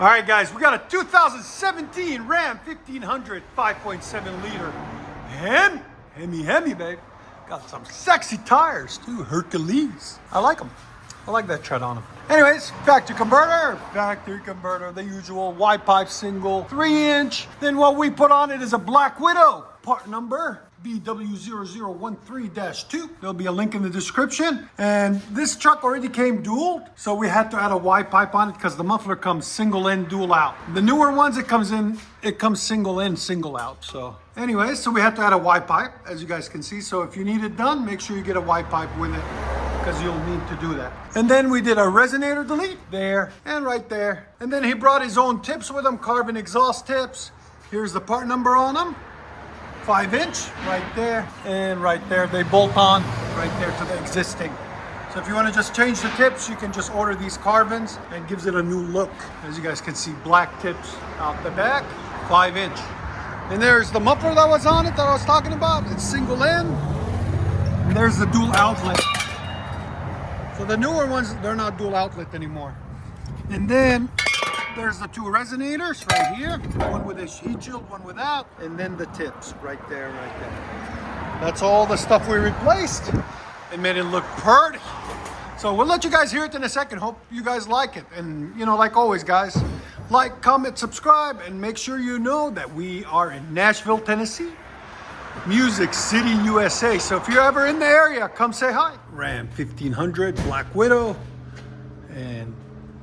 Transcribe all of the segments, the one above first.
All right, guys, we got a 2017 Ram 1500 5.7 liter HEMI, babe. Got some sexy tires too, Hercules. I like them. I like that tread on them. Anyways, factory converter, the usual wide pipe single, 3-inch. Then what we put on it is a Black Widow, part number BW0013-2. There'll be a link in the description. And this truck already came dual, so we had to add a wide pipe on it because the muffler comes single in, dual out. The newer ones, it comes single in, single out. So anyways, so we had to add a wide pipe, as you guys can see. So if you need it done, make sure you get a wide pipe with it, because you'll need to do that. And then we did a resonator delete there and right there. And then he brought his own tips with him, carbon exhaust tips. Here's the part number on them. 5-inch right there and right there. They bolt on right there to the existing. So if you want to just change the tips, you can just order these carbons and gives it a new look. As you guys can see, black tips out the back, 5-inch. And there's the muffler that was on it that I was talking about. It's single in. And there's the dual outlet. So the newer ones, they're not dual outlet anymore. And then there's the two resonators right here. One with a heat shield, one without. And then the tips right there, right there. That's all the stuff we replaced. It made it look pretty. So we'll let you guys hear it in a second. Hope you guys like it. And you know, like always, guys, like, comment, subscribe, and make sure you know that we are in Nashville, Tennessee, Music City, USA. So if you're ever in the area, come say hi. Ram 1500 Black Widow and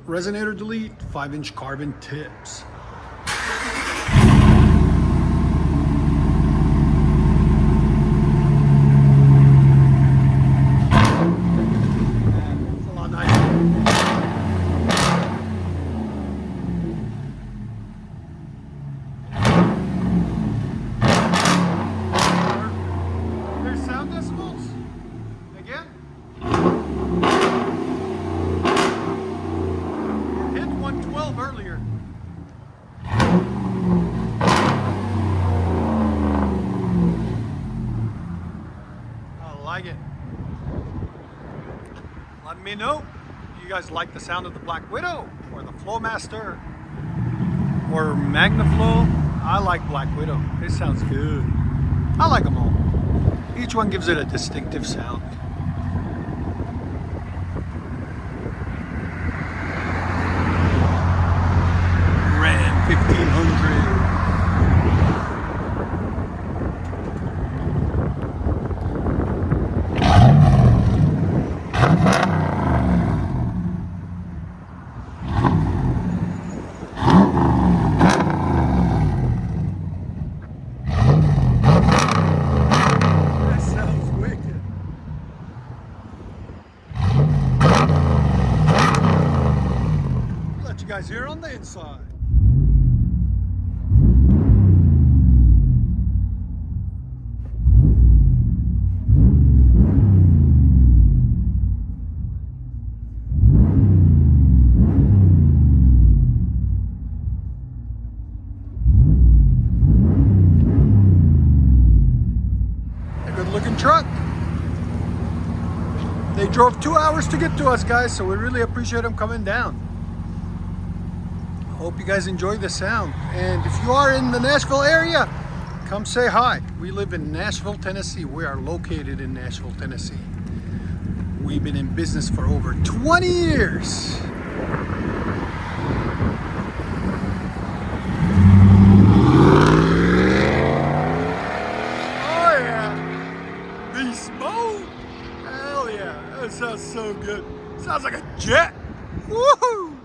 resonator delete, 5-inch carbon tips. It's a lot nicer. There's sound decibels. Again. Hit 112 earlier. I like it. Let me know if you guys like the sound of the Black Widow or the Flowmaster or MagnaFlow. I like Black Widow. It sounds good. I like them all. Each one gives it a distinctive sound. Ram 1500. That sounds wicked. Let you guys hear on the inside. Looking truck. They drove 2 hours to get to us, guys, so we really appreciate them coming down. Hope you guys enjoy the sound. And if you are in the Nashville area, come say hi. We live in Nashville, Tennessee. We are located in Nashville, Tennessee. We've been in business for over 20 years. Hell yeah, that sounds so good. Sounds like a jet. Woohoo!